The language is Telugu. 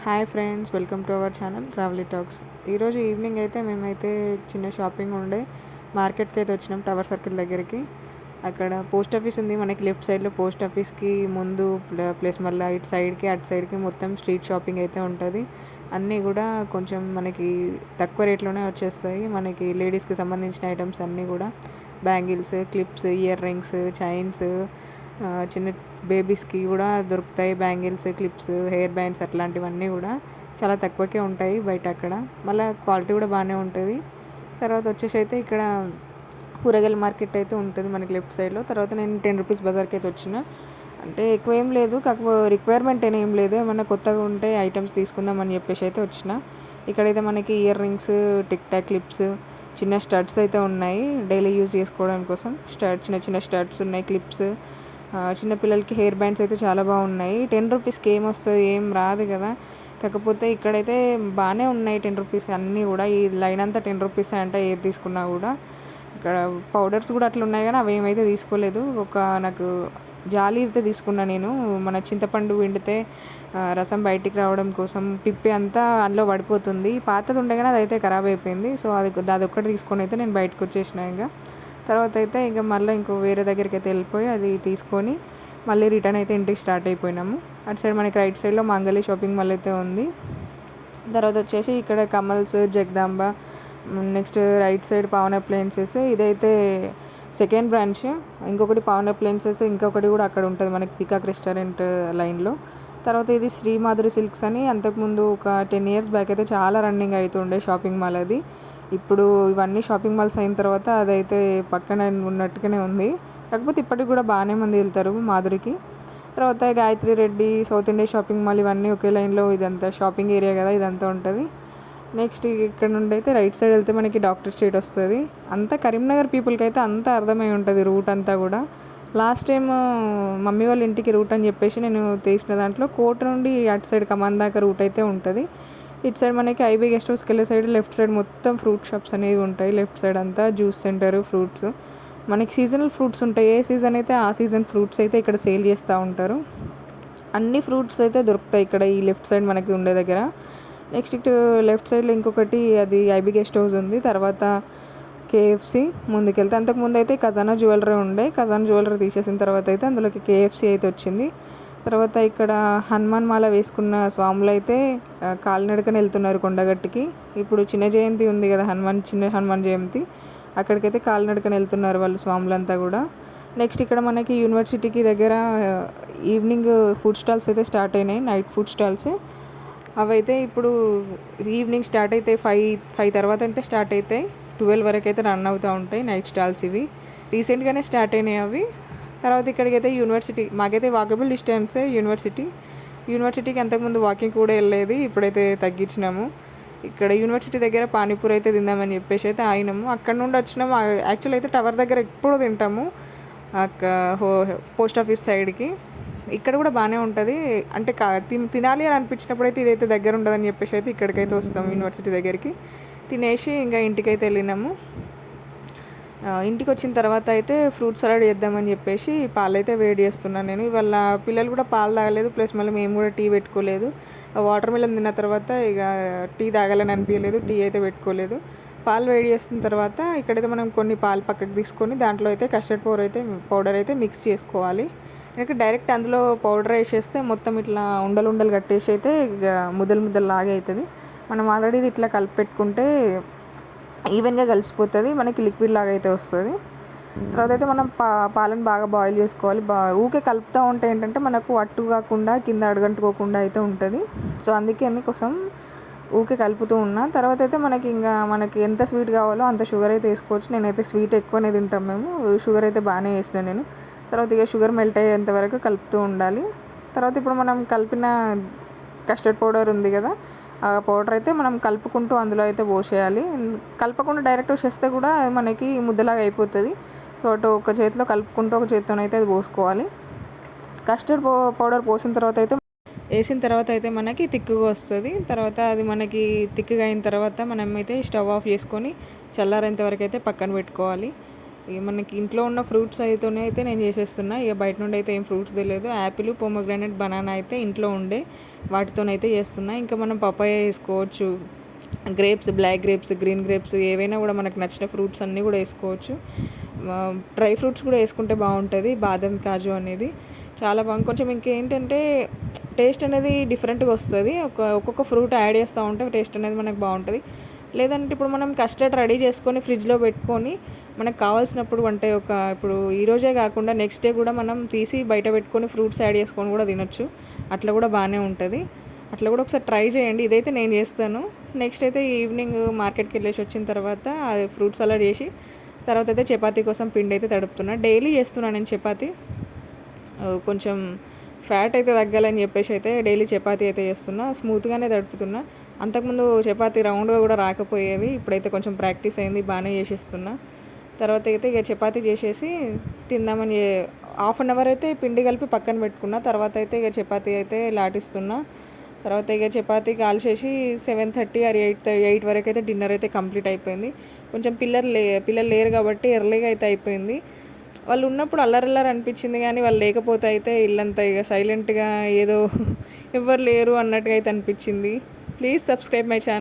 Hi friends, welcome to our channel travelly talks. ఈరోజు ఈవినింగ్ అయితే మేమైతే చిన్న షాపింగ్ ఉండే మార్కెట్కి అయితే వచ్చినాం, టవర్ సర్కిల్ దగ్గరికి. అక్కడ పోస్ట్ ఆఫీస్ ఉంది మనకి లెఫ్ట్ సైడ్లో. పోస్ట్ ఆఫీస్కి ముందు ప్లస్ మళ్ళీ ఇటు సైడ్కి అటు సైడ్కి మొత్తం స్ట్రీట్ షాపింగ్ అయితే ఉంటుంది. అన్నీ కూడా కొంచెం మనకి తక్కువ రేట్లోనే వచ్చేస్తాయి. మనకి లేడీస్కి సంబంధించిన ఐటమ్స్ అన్నీ కూడా bangles, clips, ear rings, chains, చిన్న బేబీస్కి కూడా దొరుకుతాయి. బ్యాంగిల్స్, క్లిప్స్, హెయిర్ బ్యాండ్స్ అట్లాంటివన్నీ కూడా చాలా తక్కువకే ఉంటాయి బయట. అక్కడ మళ్ళీ క్వాలిటీ కూడా బాగానే ఉంటుంది. తర్వాత వచ్చేసి అయితే ఇక్కడ కూరగాయల మార్కెట్ అయితే ఉంటుంది మనకి లెఫ్ట్ సైడ్లో. తర్వాత నేను 10 రూపీస్ బజార్కి అయితే వచ్చిన. అంటే ఎక్కువ ఏం లేదు, కాకపోతే రిక్వైర్మెంట్ ఏం లేదు, ఏమన్నా కొత్తగా ఉంటే ఐటమ్స్ తీసుకుందాం అని చెప్పేసి అయితే వచ్చిన. ఇక్కడైతే మనకి ear rings, tick talk clips, చిన్న స్టడ్స్ అయితే ఉన్నాయి డైలీ యూజ్ చేసుకోవడం కోసం. చిన్న చిన్న స్టడ్స్ ఉన్నాయి, క్లిప్స్, చిన్నపిల్లలకి హెయిర్ బ్యాండ్స్ అయితే చాలా బాగున్నాయి. 10 రూపీస్కి ఏమొస్తుంది, ఏం రాదు కదా. కాకపోతే ఇక్కడైతే బాగానే ఉన్నాయి 10 రూపీస్ అన్నీ కూడా. ఈ లైన్ అంతా 10 రూపీస్ అంటే ఏది తీసుకున్నా కూడా. ఇక్కడ పౌడర్స్ కూడా అట్లా ఉన్నాయి కానీ అవి ఏమైతే తీసుకోలేదు. నాకు జాలి అయితే తీసుకున్నా నేను. మన చింతపండు పిండితే రసం బయటికి రావడం కోసం పిప్పి అంతా అందులో పడిపోతుంది. పాతది ఉండే కానీ అదైతే ఖరాబ్ అయిపోయింది. సో అదొక్కటి తీసుకొని అయితే నేను బయటకు వచ్చేసిన. ఇంకా తర్వాత అయితే ఇంకా మళ్ళీ వేరే దగ్గరికి అయితే వెళ్ళిపోయి అది తీసుకొని మళ్ళీ రిటర్న్ అయితే ఇంటికి స్టార్ట్ అయిపోయినాము. అటు సైడ్ మనకి రైట్ సైడ్లో మంగళి షాపింగ్ మాల్ అయితే ఉంది. తర్వాత వచ్చేసి ఇక్కడ Kamals, Jagadamba, next right side Pavan appliances, ఇదైతే సెకండ్ బ్రాంచ్. ఇంకొకటి పవన్ అప్లయన్సెస్, ఇంకొకటి కూడా అక్కడ ఉంటుంది మనకి పీకాక్ రెస్టారెంట్ లైన్లో. తర్వాత ఇది శ్రీమాధురి సిల్క్స్ అని అంతకుముందు ఒక 10 years బ్యాక్ అయితే చాలా రన్నింగ్ అవుతుండే షాపింగ్ మాల్ అది. ఇప్పుడు ఇవన్నీ షాపింగ్ మాల్స్ అయిన తర్వాత అదైతే పక్కన ఉన్నట్టుగానే ఉంది. కాకపోతే ఇప్పటికి కూడా బాగానే మంది వెళ్తారు మాధురికి. తర్వాత Gayatri Reddy, south India shopping mall, ఇవన్నీ ఒకే లైన్లో. ఇదంతా షాపింగ్ ఏరియా కదా, ఇదంతా ఉంటుంది. నెక్స్ట్ ఇక్కడ నుండి అయితే రైట్ సైడ్ వెళ్తే మనకి డాక్టర్ స్ట్రీట్ వస్తుంది. అంతా కరీంనగర్ పీపుల్కి అయితే అంతా అర్థమై ఉంటుంది రూట్ అంతా కూడా. లాస్ట్ టైం మమ్మీ వాళ్ళ ఇంటికి రూట్ అని చెప్పేసి నేను తీసిన దాంట్లో కోట నుండి అటు సైడ్ కమాన్ దాకా రూట్ అయితే ఉంటుంది. ఇటు సైడ్ మనకి ఐబీ గెస్ట్ హౌస్కి వెళ్ళే సైడ్ లెఫ్ట్ సైడ్ మొత్తం ఫ్రూట్ షాప్స్ అనేవి ఉంటాయి. లెఫ్ట్ సైడ్ అంతా జ్యూస్ సెంటర్, ఫ్రూట్స్, మనకి సీజనల్ ఫ్రూట్స్ ఉంటాయి. ఏ సీజన్ అయితే ఆ సీజన్ ఫ్రూట్స్ అయితే ఇక్కడ సేల్ చేస్తూ ఉంటారు. అన్ని ఫ్రూట్స్ అయితే దొరుకుతాయి ఇక్కడ ఈ లెఫ్ట్ సైడ్ మనకి ఉండే దగ్గర. నెక్స్ట్ ఇటు లెఫ్ట్ సైడ్లో ఇంకొకటి అది ఐబీ గెస్ట్ హౌస్ ఉంది. తర్వాత కేఎఫ్సి ముందుకెళ్తే, అంతకుముందు అయితే ఖజానా జ్యువెలరీ ఉండే. ఖజానా జ్యువెలరీ తీసేసిన తర్వాత అయితే అందులోకి కేఎఫ్సి అయితే వచ్చింది. తర్వాత ఇక్కడ హనుమాన్ మాల వేసుకున్న స్వాములు అయితే కాలినడకని వెళ్తున్నారు కొండగట్టుకి. ఇప్పుడు చిన్న జయంతి ఉంది కదా, చిన్న హనుమాన్ జయంతి, అక్కడికైతే కాలినడకని వెళ్తున్నారు వాళ్ళు స్వాములంతా కూడా. నెక్స్ట్ ఇక్కడ మనకి యూనివర్సిటీకి దగ్గర ఈవినింగ్ ఫుడ్ స్టాల్స్ అయితే స్టార్ట్ అయినాయి, నైట్ ఫుడ్ స్టాల్స్. అవైతే ఇప్పుడు ఈవినింగ్ స్టార్ట్ అవుతాయి, 5 తర్వాత అయితే స్టార్ట్ అవుతాయి. 12 వరకు అయితే రన్ అవుతూ ఉంటాయి నైట్ స్టాల్స్. ఇవి రీసెంట్గానే స్టార్ట్ అయినాయి అవి. తర్వాత ఇక్కడికైతే యూనివర్సిటీ, మాకైతే వాకబుల్ డిస్టెన్సే యూనివర్సిటీకి అంతకుముందు వాకింగ్ కూడా వెళ్ళేది, ఇప్పుడైతే తగ్గించినాము. ఇక్కడ యూనివర్సిటీ దగ్గర పానీపూరి అయితే తిందామని చెప్పేసి అయితే ఆగినాము. అక్కడ నుండి వచ్చినాము. యాక్చువల్ అయితే టవర్ దగ్గర ఎప్పుడు తింటాము, పోస్ట్ ఆఫీస్ సైడ్కి. ఇక్కడ కూడా బాగానే ఉంటుంది. అంటే తినాలి అని అనిపించినప్పుడు అయితే ఇదైతే దగ్గర ఉండదని చెప్పేసి అయితే ఇక్కడికైతే వస్తాము యూనివర్సిటీ దగ్గరికి. తినేసి ఇంకా ఇంటికైతే వెళ్ళినాము. ఇంటికి వచ్చిన తర్వాత అయితే ఫ్రూట్ సలాడ్ చేద్దామని చెప్పేసి పాలైతే వేడి చేస్తున్నాను నేను. ఇవాళ పిల్లలు కూడా పాలు తాగలేదు, ప్లస్ మళ్ళీ మేము కూడా టీ పెట్టుకోలేదు. వాటర్ మిలన్ తిన్న తర్వాత ఇక టీ తాగాలని అనిపించలేదు, టీ అయితే పెట్టుకోలేదు. పాలు వేడి చేస్తున్న తర్వాత ఇక్కడైతే మనం కొన్ని పాలు పక్కకు తీసుకొని దాంట్లో అయితే కస్టర్డ్ పౌడర్ అయితే మిక్స్ చేసుకోవాలి. ఎందుకంటే డైరెక్ట్ అందులో పౌడర్ వేసేస్తే మొత్తం ఇట్లా ఉండలు కట్టేసి అయితే ఇక ముద్దలు లాగా అవుతుంది. మనం ఆల్రెడీ ఇది ఇట్లా కలిపి పెట్టుకుంటే ఈవెన్గా కలిసిపోతుంది, మనకి లిక్విడ్ లాగా అయితే వస్తుంది. తర్వాత అయితే మనం పాలను బాగా బాయిల్ చేసుకోవాలి. ఊకే కలుపుతూ ఉంటే ఏంటంటే మనకు అట్టు కాకుండా కింద అడగంటుకోకుండా అయితే ఉంటుంది. సో అందుకే అన్ని కోసం ఊకే కలుపుతూ ఉన్నా. తర్వాత అయితే మనకి ఎంత స్వీట్ కావాలో అంత షుగర్ అయితే వేసుకోవచ్చు. నేనైతే స్వీట్ ఎక్కువనే తింటాం మేము, షుగర్ అయితే బాగానే వేసిన నేను. తర్వాత ఇక షుగర్ మెల్ట్ అయ్యేంత వరకు కలుపుతూ ఉండాలి. తర్వాత ఇప్పుడు మనం కలిపిన కస్టర్డ్ పౌడర్ ఉంది కదా, ఆ పౌడర్ అయితే మనం కలుపుకుంటూ అందులో అయితే పోసేయాలి. కలపకుండా డైరెక్ట్ చేస్తే కూడా మనకి ముద్దలాగా అయిపోతుంది. సో అటు ఒక చేతిలో కలుపుకుంటూ ఒక చేతితోనైతే అది పోసుకోవాలి. కస్టర్డ్ పౌడర్ వేసిన తర్వాత అయితే మనకి తిక్కుగా వస్తుంది. తర్వాత అది మనకి తిక్కుగా అయిన తర్వాత మనం అయితే స్టవ్ ఆఫ్ చేసుకొని చల్లారేంత వరకు అయితే పక్కన పెట్టుకోవాలి. ఇక మనకి ఇంట్లో ఉన్న ఫ్రూట్స్ అయితే నేను చేసేస్తున్నా. ఇక బయట నుండి అయితే ఏం ఫ్రూట్స్ తెలియదు. యాపిల్, పొమోగ్రానైట్, బనానా అయితే ఇంట్లో ఉండే. వాటితోనైతే చేస్తున్నా. ఇంకా మనం పపాయ వేసుకోవచ్చు, grapes, black grapes, green grapes ఏవైనా కూడా మనకు నచ్చిన ఫ్రూట్స్ అన్నీ కూడా వేసుకోవచ్చు. డ్రై ఫ్రూట్స్ కూడా వేసుకుంటే బాగుంటుంది, బాదం కాజు అనేది చాలా బాగుంది. కొంచెం ఇంకేంటంటే టేస్ట్ అనేది డిఫరెంట్గా వస్తుంది. ఒక్కొక్క ఫ్రూట్ యాడ్ చేస్తూ ఉంటే టేస్ట్ అనేది మనకు బాగుంటుంది. లేదంటే ఇప్పుడు మనం కస్టర్డ్ రెడీ చేసుకొని ఫ్రిడ్జ్లో పెట్టుకొని మనకు కావాల్సినప్పుడు అంటే ఇప్పుడు ఈరోజే కాకుండా నెక్స్ట్ డే కూడా మనం తీసి బయట పెట్టుకొని ఫ్రూట్స్ యాడ్ చేసుకొని కూడా తినొచ్చు. అట్లా కూడా బాగానే ఉంటుంది. అట్లా కూడా ఒకసారి ట్రై చేయండి. ఇదైతే నేను చేస్తాను. నెక్స్ట్ అయితే ఈవినింగ్ మార్కెట్కి వెళ్ళేసి వచ్చిన తర్వాత ఫ్రూట్ సలాడ్ చేసి తర్వాత అయితే చపాతీ కోసం పిండి అయితే తడుపుతున్నా. డైలీ చేస్తున్నాను నేను చపాతీ. కొంచెం ఫ్యాట్ అయితే తగ్గాలని చెప్పేసి అయితే డైలీ చపాతీ అయితే చేస్తున్నా. స్మూత్గానే తడుపుతున్నా. అంతకుముందు చపాతీ రౌండ్గా కూడా రాకపోయేది. ఇప్పుడైతే కొంచెం ప్రాక్టీస్ అయింది, బాగానే చేసేస్తున్నా. తర్వాత అయితే ఇక చపాతీ చేసేసి తిందామని 1/2 అయితే పిండి కలిపి పక్కన పెట్టుకున్నా. తర్వాత అయితే ఇక చపాతీ అయితే లాటిస్తున్నా. తర్వాత ఇక చపాతీ కాల్చేసి 7:30 ఆర్ 8 వరకు అయితే డిన్నర్ అయితే కంప్లీట్ అయిపోయింది. కొంచెం పిల్లలు లేరు కాబట్టి ఎర్లీగా అయితే అయిపోయింది. వాళ్ళు ఉన్నప్పుడు అల్లరల్లరి అనిపించింది, కానీ వాళ్ళు లేకపోతే అయితే ఇల్లంతా ఇక సైలెంట్గా ఏదో ఎవ్వరు లేరు అన్నట్టుగా అయితే అనిపించింది. Please subscribe my channel.